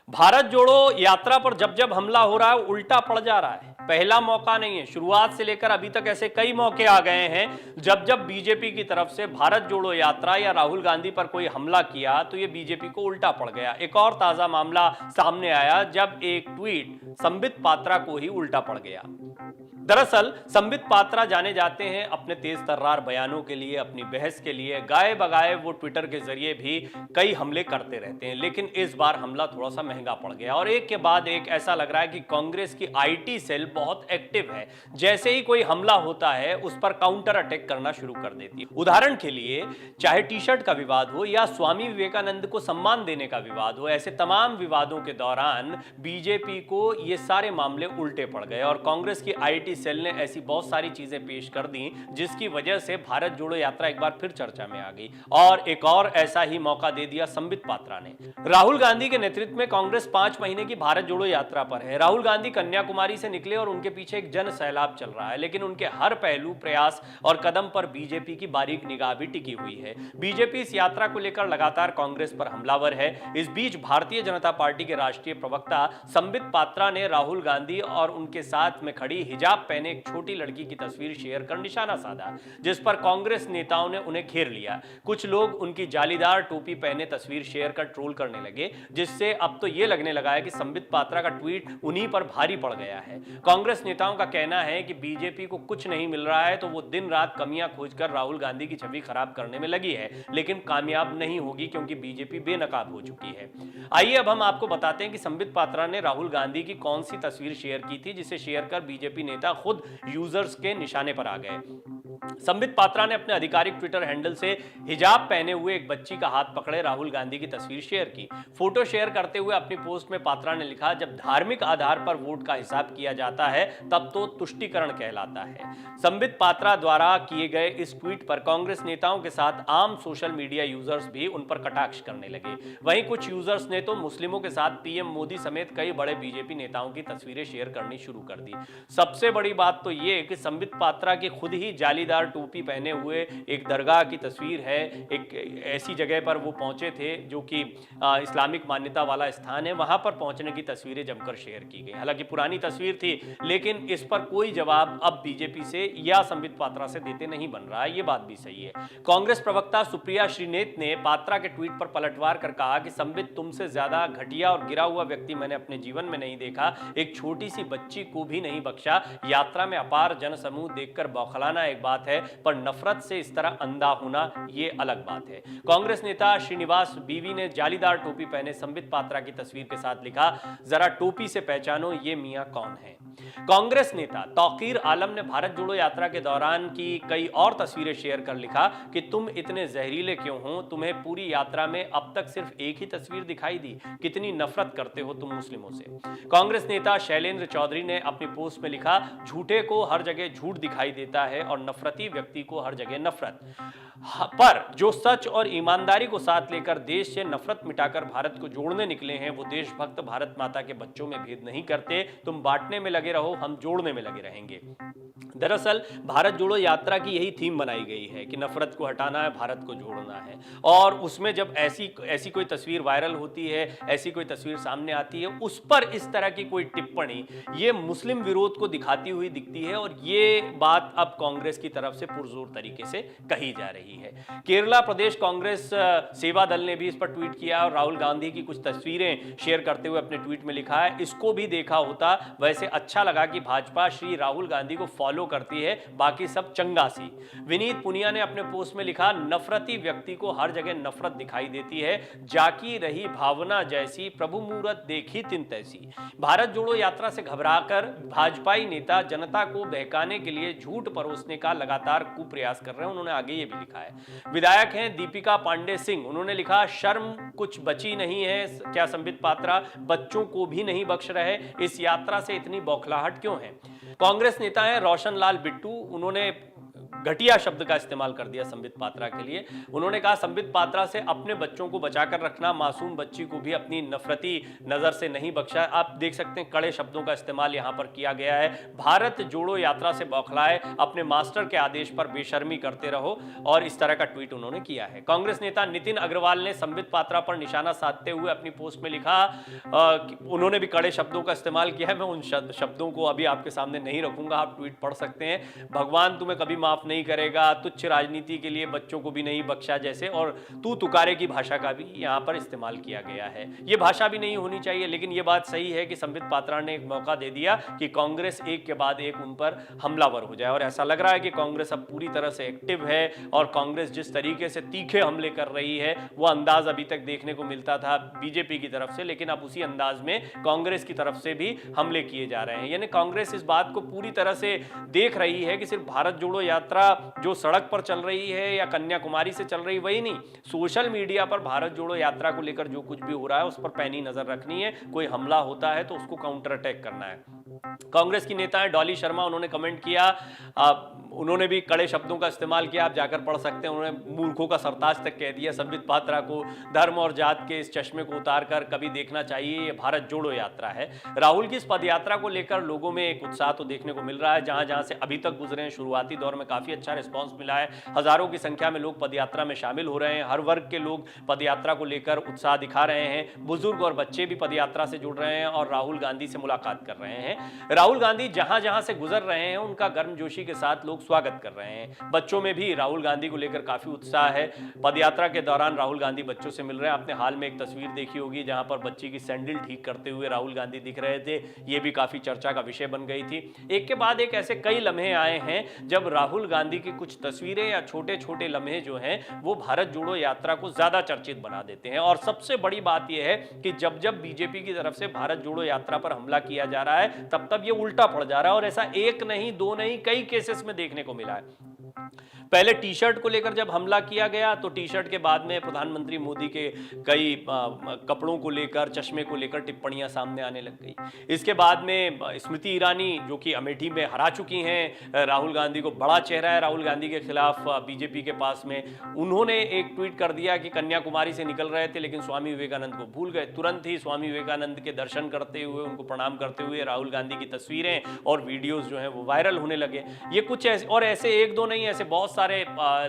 भारत जोड़ो यात्रा पर जब जब हमला हो रहा है उल्टा पड़ जा रहा है। पहला मौका नहीं है, शुरुआत से लेकर अभी तक ऐसे कई मौके आ गए हैं जब जब बीजेपी की तरफ से भारत जोड़ो यात्रा या राहुल गांधी पर कोई हमला किया तो ये बीजेपी को उल्टा पड़ गया। एक और ताजा मामला सामने आया जब एक ट्वीट संबित पात्रा को ही उल्टा पड़ गया। दरअसल संबित पात्रा जाने जाते हैं अपने तेज तर्रार बयानों के लिए, अपनी बहस के लिए। गाए बगाए वो ट्विटर के जरिए भी कई हमले करते रहते हैं, लेकिन इस बार हमला थोड़ा सा महंगा पड़ गया और एक के बाद एक ऐसा लग रहा है कि कांग्रेस की आईटी सेल बहुत एक्टिव है। जैसे ही कोई हमला होता है उस पर काउंटर अटैक करना शुरू कर देती है। उदाहरण के लिए चाहे टी शर्ट का विवाद हो या स्वामी विवेकानंद को सम्मान देने का विवाद हो, ऐसे तमाम विवादों के दौरान बीजेपी को ये सारे मामले उल्टे पड़ गए और कांग्रेस की आईटी सेल ने ऐसी बहुत सारी चीजें पेश कर दी जिसकी वजह से भारत जोड़ो यात्रा एक बार फिर चर्चा में आ गई। और एक और ऐसा ही मौका दे दिया संबित पात्रा ने। राहुल गांधी के नेतृत्व में कांग्रेस 5 महीने की भारत जोड़ो यात्रा पर है। राहुल गांधी कन्याकुमारी से निकले और उनके पीछे एक जन सैलाब चल रहा है, लेकिन उनके हर पहलू, प्रयास और कदम पर बीजेपी की बारीक निगाह भी टिकी हुई है। बीजेपी इस यात्रा को लेकर लगातार कांग्रेस पर हमलावर है। इस बीच भारतीय जनता पार्टी के राष्ट्रीय प्रवक्ता संबित पात्रा ने राहुल गांधी और उनके साथ में खड़ी हिजाब पहने एक छोटी लड़की की तस्वीर शेयर कर निशाना साधा, जिस पर कांग्रेस नेताओं ने उन्हें घेर लिया। कुछ लोग उनकी जालीदार टोपी पहने तस्वीर शेयर कर ट्रोल करने लगे, जिससे अब तो यह लगने लगा है कि संबित पात्रा का ट्वीट उन्हीं पर भारी पड़ गया है। कांग्रेस नेताओं का कहना है कि बीजेपी को कुछ नहीं मिल रहा है तो वो दिन रात कमियां खोजकर राहुल गांधी की छवि खराब करने में लगी है, लेकिन कामयाब नहीं होगी क्योंकि बीजेपी बेनकाब हो चुकी है। आइए अब हम आपको बताते हैं कि संबित पात्रा ने राहुल गांधी की कौन सी तस्वीर शेयर की थी जिसे शेयर कर बीजेपी नेता खुद यूजर्स के निशाने पर आ गए। संबित पात्रा ने अपने आधिकारिक ट्विटर हैंडल से हिजाब पहने हुए एक बच्ची का हाथ पकड़े राहुल गांधी की तस्वीर शेयर की। फोटो शेयर करते हुए अपनी पोस्ट में पात्रा ने लिखा, जब धार्मिक आधार पर वोट का हिसाब किया जाता है तब तो तुष्टीकरण कहलाता है। संबित पात्रा द्वारा किए गए इस ट्वीट पर कांग्रेस नेताओं के साथ आम सोशल मीडिया यूजर्स भी उन पर कटाक्ष करने लगे। वहीं कुछ यूजर्स ने तो मुस्लिमों के साथ पीएम मोदी समेत कई बड़े बीजेपी नेताओं की तस्वीरें शेयर करनी शुरू कर दी। सबसे बड़ी बात तो यह कि संबित पात्रा की खुद ही जालीदार टोपी पहने हुए एक दरगाह की तस्वीर है। एक ऐसी जगह पर वो पहुंचे थे जो कि इस्लामिक मान्यता वाला स्थान है, वहां पर पहुंचने की तस्वीरें जमकर शेयर की गई। हालांकि पुरानी तस्वीर थी, लेकिन इस पर कोई जवाब अब बीजेपी से या संबित पात्रा से देते नहीं बन रहा है, ये बात भी सही है। कांग्रेस प्रवक्ता सुप्रिया श्रीनेत ने पात्रा के ट्वीट पर पलटवार कर कहा कि संबित, तुमसे ज्यादा घटिया और गिरा हुआ व्यक्ति मैंने अपने जीवन में नहीं देखा। एक छोटी सी बच्ची को भी नहीं बख्शा। यात्रा में अपार जनसमूह देखकर बौखलाना एक बात है, पर नफरत से इस तरह अंधा होना ये अलग बात है। कांग्रेस नेता श्रीनिवास बीवी ने जालीदार टोपी पहने संबित पात्रा की तस्वीर के साथ लिखा, जरा टोपी से पहचानो ये मियां कौन है। कांग्रेस नेता तौकीर आलम ने भारत जोड़ो यात्रा के दौरान की कई और तस्वीरें शेयर कर लिखा कि तुम इतने जहरीले क्यों हो, तुम्हें पूरी यात्रा में अब तक सिर्फ एक ही तस्वीर दिखाई दी, कितनी नफरत करते हो तुम मुस्लिमों से। कांग्रेस नेता शैलेंद्र चौधरी ने अपनी पोस्ट में लिखा, झूठे को हर जगह झूठ दिखाई देता है और नफरती व्यक्ति को हर जगह नफरत, पर जो सच और ईमानदारी को साथ लेकर देश से नफरत मिटाकर भारत को जोड़ने निकले हैं वो देशभक्त भारत माता के बच्चों में भेद नहीं करते। तुम बांटने में लगे रहो, हम जोड़ने में लगे रहेंगे। दरअसल भारत जोड़ो यात्रा की यही थीम बनाई गई है कि नफरत को हटाना है, भारत को जोड़ना है। और उसमें जब ऐसी कोई तस्वीर वायरल होती है, ऐसी कोई तस्वीर सामने आती है, उस पर इस तरह की कोई टिप्पणी ये मुस्लिम विरोध को दिखाती हुई दिखती है और ये बात अब कांग्रेस की तरफ से पुरजोर तरीके से कही जा रही है। केरला प्रदेश कांग्रेस सेवा दल ने भी इस पर ट्वीट किया और राहुल गांधी की कुछ तस्वीरें शेयर करते हुए अपने ट्वीट में लिखा है, इसको भी देखा होता, वैसे अच्छा लगा कि भाजपा श्री राहुल गांधी को फॉलो करती है, बाकी सब चंगा सी। विनीत पुनिया ने अपने पोस्ट में लिखा, नफरती व्यक्ति को हर जगह नफरत दिखाई देती है, जाकी रही भावना जैसी, प्रभु मूरत देखी तिन तैसी। भारत जोड़ो यात्रा से घबराकर भाजपाई नेता जनता को बहकाने के लिए झूठ परोसने का लगातार कुप्रयास कर रहे हैं। उन्होंने आगे ये भी लिखा है। विधायक हैं दीपिका पांडे सिंह, उन्होंने लिखा, शर्म कुछ बची नहीं है क्या संबित पात्रा, बच्चों को भी नहीं बख्श रहे, इस यात्रा से इतनी बौखलाहट क्यों है। कांग्रेस नेता है रोशन लाल बिट्टू, उन्होंने घटिया शब्द का इस्तेमाल कर दिया संबित पात्रा के लिए। उन्होंने कहा संबित पात्रा से अपने बच्चों को बचाकर रखना, मासूम बच्ची को भी अपनी नफरती नजर से नहीं बख्शा। आप देख सकते हैं कड़े शब्दों का इस्तेमाल यहां पर किया गया है। भारत जोड़ो यात्रा से बौखलाए, अपने मास्टर के आदेश पर बेशर्मी करते रहो, और इस तरह का ट्वीट उन्होंने किया है। कांग्रेस नेता नितिन अग्रवाल ने संबित पात्रा पर निशाना साधते हुए अपनी पोस्ट में लिखा, उन्होंने भी कड़े शब्दों का इस्तेमाल किया है। मैं उन शब्दों को अभी आपके सामने नहीं रखूंगा, आप ट्वीट पढ़ सकते हैं। भगवान तुम्हें कभी माफ नहीं करेगा, तुच्छ राजनीति के लिए बच्चों को भी नहीं बख्शा जैसे, और तू तुकारे की भाषा का भी यहां पर इस्तेमाल किया गया है। यह भाषा भी नहीं होनी चाहिए, लेकिन यह बात सही है कि संबित पात्रा ने एक मौका दे दिया कि कांग्रेस एक के बाद एक उन पर हमलावर हो जाए, और ऐसा लग रहा है कि कांग्रेस अब पूरी तरह से एक्टिव है, और कांग्रेस जिस तरीके से तीखे हमले कर रही है वो अंदाज अभी तक देखने को मिलता था बीजेपी की तरफ से, लेकिन अब उसी अंदाज में कांग्रेस की तरफ से भी हमले किए जा रहे हैं। यानी कांग्रेस इस बात को पूरी तरह से देख रही है कि सिर्फ भारत जोड़ो यात्रा जो सड़क पर चल रही है या कन्याकुमारी से चल रही वही नहीं, सोशल मीडिया पर भारत जोड़ो यात्रा को लेकर जो कुछ भी हो रहा है उस पर पैनी नजर रखनी है। कोई हमला होता है तो उसको काउंटर अटैक करना है। कांग्रेस की नेता है डॉली शर्मा, उन्होंने कमेंट किया, उन्होंने भी कड़े शब्दों का इस्तेमाल किया, आप जाकर पढ़ सकते हैं। उन्होंने मूर्खों का सरताज तक कह दिया संबित पात्रा को, धर्म और जात के इस चश्मे को उतारकर कभी देखना चाहिए, ये भारत जोड़ो यात्रा है। राहुल की इस पदयात्रा को लेकर लोगों में एक उत्साह तो देखने को मिल रहा है, जहां जहां से अभी तक गुजरे हैं शुरुआती दौर में काफी अच्छा रिस्पॉन्स मिला है। हजारों की संख्या में लोग पदयात्रा में शामिल हो रहे हैं, हर वर्ग के लोग पदयात्रा को लेकर उत्साह दिखा रहे हैं। बुजुर्ग और बच्चे भी पदयात्रा से जुड़ रहे हैं और राहुल गांधी से मुलाकात कर रहे हैं। राहुल गांधी जहां जहां से गुजर रहे हैं उनका गर्मजोशी के साथ लोग स्वागत कर रहे हैं। बच्चों में भी राहुल गांधी को लेकर काफी उत्साह है। पदयात्रा के दौरान राहुल गांधी बच्चों से मिल रहे हैं। आपने हाल में एक तस्वीर देखी होगी जहां पर बच्ची की सैंडल ठीक करते हुए राहुल गांधी दिख रहे थे, यह भी काफी चर्चा का विषय बन गई थी। एक के बाद एक ऐसे कई लम्हे आए हैं जब राहुल गांधी की कुछ तस्वीरें या छोटे छोटे लम्हे जो हैं वो भारत जोड़ो यात्रा को ज्यादा चर्चित बना देते हैं। और सबसे बड़ी बात यह है कि जब जब बीजेपी की तरफ से भारत जोड़ो यात्रा पर हमला किया जा रहा है तब तब ये उल्टा पड़ जा रहा है, और ऐसा एक नहीं दो नहीं कई केसेस में देखने को मिला है। पहले टी शर्ट को लेकर जब हमला किया गया तो टी शर्ट के बाद में प्रधानमंत्री मोदी के कई कपड़ों को लेकर, चश्मे को लेकर टिप्पणियां सामने आने लग गई। इसके बाद में स्मृति ईरानी जो कि अमेठी में हरा चुकी हैं राहुल गांधी को, बड़ा चेहरा है राहुल गांधी के खिलाफ बीजेपी के पास में, उन्होंने एक ट्वीट कर दिया कि कन्याकुमारी से निकल रहे थे लेकिन स्वामी विवेकानंद को भूल गए। तुरंत ही स्वामी विवेकानंद के दर्शन करते हुए, उनको प्रणाम करते हुए राहुल गांधी की तस्वीरें और वीडियोज जो है वो वायरल होने लगे। ये कुछ ऐसे और ऐसे एक दो नहीं, ऐसे बहुत सारे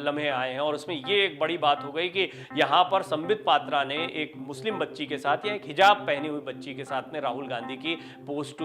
लम्हे आए हैं। और उसमें ये एक बड़ी बात हो गई कि यहां पर संबित पात्रा ने एक मुस्लिम बच्ची के साथ या एक हिजाब पहनी हुई बच्ची के साथ में राहुल गांधी की पोस्ट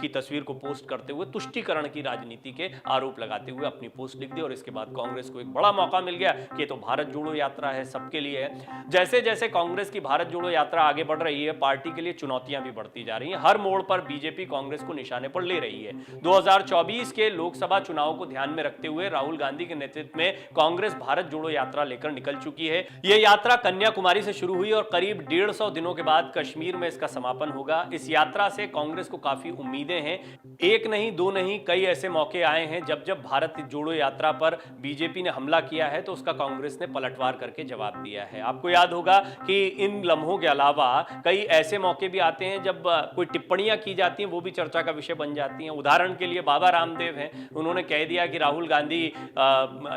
की तस्वीर को पोस्ट करते हुए तुष्टीकरण की राजनीति के आरोप लगाते हुए अपनी पोस्ट लिख दी। और इसके बाद कांग्रेस को एक बड़ा मौका मिल गया कि ये तो भारत जोड़ो यात्रा है, सबके लिए है। जैसे जैसे कांग्रेस की भारत जोड़ो यात्रा आगे बढ़ रही है, पार्टी के लिए चुनौतियां भी बढ़ती जा रही हैं। हर मोड़ पर बीजेपी कांग्रेस को निशाने पर ले रही है। 2024 के लोकसभा चुनाव को ध्यान में रखते हुए राहुल गांधी के नेतृत्व में कांग्रेस भारत जोड़ो यात्रा लेकर निकल चुकी है। यह यात्रा कन्याकुमारी से शुरू हुई और करीब 150 दिनों के बाद कश्मीर में इसका समापन होगा। इस यात्रा से कांग्रेस को काफी उम्मीदें हैं। एक नहीं दो नहीं कई ऐसे मौके आए हैं जब जब भारत जोड़ो यात्रा पर बीजेपी ने हमला किया है तो उसका कांग्रेस ने पलटवार करके जवाब दिया है। आपको याद होगा कि इन लम्हों के अलावा कई ऐसे मौके भी आते हैं जब कोई टिप्पणियां की जाती हैं, वो भी चर्चा का विषय बन जाती हैं। उदाहरण के लिए बाबा रामदेव हैं, उन्होंने कह दिया कि राहुल गांधी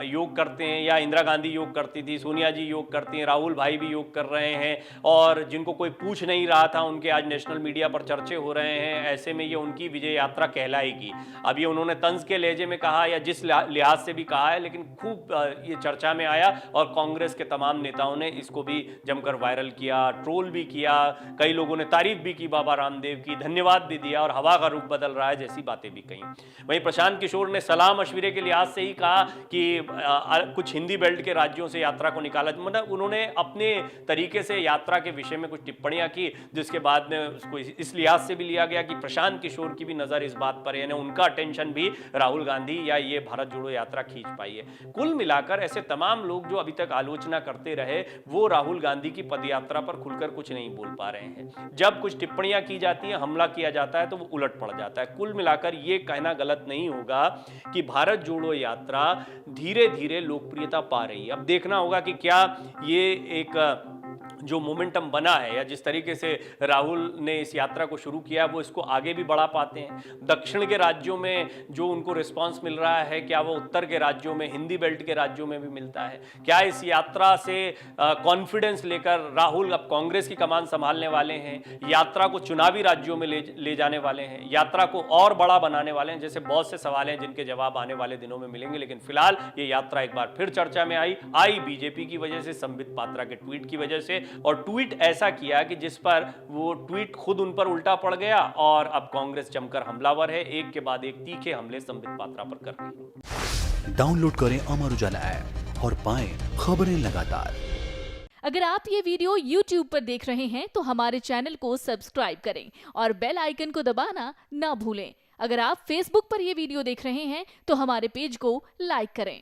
योग करते हैं, या इंदिरा गांधी योग करती थी, सोनिया जी योग करती हैं, राहुल भाई भी योग कर रहे हैं, और जिनको कोई पूछ नहीं रहा था उनके आज नेशनल मीडिया पर चर्चे हो रहे हैं। ऐसे में ये उनकी विजय यात्रा कहलाएगी। अब ये उन्होंने तंज के लहजे में कहा या जिस लिहाज से भी कहा है, लेकिन खूब ये चर्चा में आया और कांग्रेस के तमाम नेताओं ने इसको भी जमकर वायरल किया, ट्रोल भी किया। कई लोगों ने तारीफ भी की बाबा रामदेव की, धन्यवाद भी दिया और हवा का रुख बदल रहा है जैसी बातें भी कही। वहीं प्रशांत किशोर ने सलाह मशविरे के लिहाज से ही कहा कि कुछ हिंदी बेल्ट के राज्यों से यात्रा को निकाला, मतलब उन्होंने अपने तरीके से यात्रा के विषय में कुछ टिप्पणियां की, जिसके बाद में उसको इस लिहाज से भी लिया गया कि प्रशांत किशोर की भी नजर इस बात पर, यानी उनका अटेंशन भी राहुल गांधी या ये भारत जोड़ो यात्रा खींच पाई है। कुल मिलाकर ऐसे तमाम लोग जो अभी तक आलोचना करते रहे वो राहुल गांधी की पदयात्रा पर खुलकर कुछ नहीं बोल पा रहे हैं। जब कुछ टिप्पणियां की जाती हैं, हमला किया जाता है तो वो उलट पड़ जाता है। कुल मिलाकर ये कहना गलत नहीं होगा कि भारत जोड़ो यात्रा धीरे धीरे लोकप्रियता पा रही है। अब देखना होगा कि क्या ये एक जो मोमेंटम बना है या जिस तरीके से राहुल ने इस यात्रा को शुरू किया वो इसको आगे भी बढ़ा पाते हैं। दक्षिण के राज्यों में जो उनको रिस्पांस मिल रहा है, क्या वो उत्तर के राज्यों में, हिंदी बेल्ट के राज्यों में भी मिलता है? क्या इस यात्रा से कॉन्फिडेंस लेकर राहुल अब कांग्रेस की कमान संभालने वाले हैं, यात्रा को चुनावी राज्यों में ले जाने वाले हैं, यात्रा को और बड़ा बनाने वाले हैं? जैसे बहुत से सवाल हैं जिनके जवाब आने वाले दिनों में मिलेंगे, लेकिन फिलहाल ये यात्रा एक बार फिर चर्चा में आई बीजेपी की वजह से, संबित पात्रा के ट्वीट की वजह से, और ट्वीट ऐसा किया कि जिस पर वो ट्वीट खुद उन पर उल्टा पड़ गया और अब कांग्रेस जमकर हमलावर है, एक के बाद एक तीखे हमले संबित पात्रा पर कर रही है। डाउनलोड करें अमर उजाला ऐप और पाएं खबरें लगातार। अगर आप ये वीडियो YouTube पर देख रहे हैं तो हमारे चैनल को सब्सक्राइब करें और बेल आइकन को दबाना ना भूलें। अगर आप Facebook पर ये वीडियो देख रहे हैं तो हमारे पेज को लाइक करें।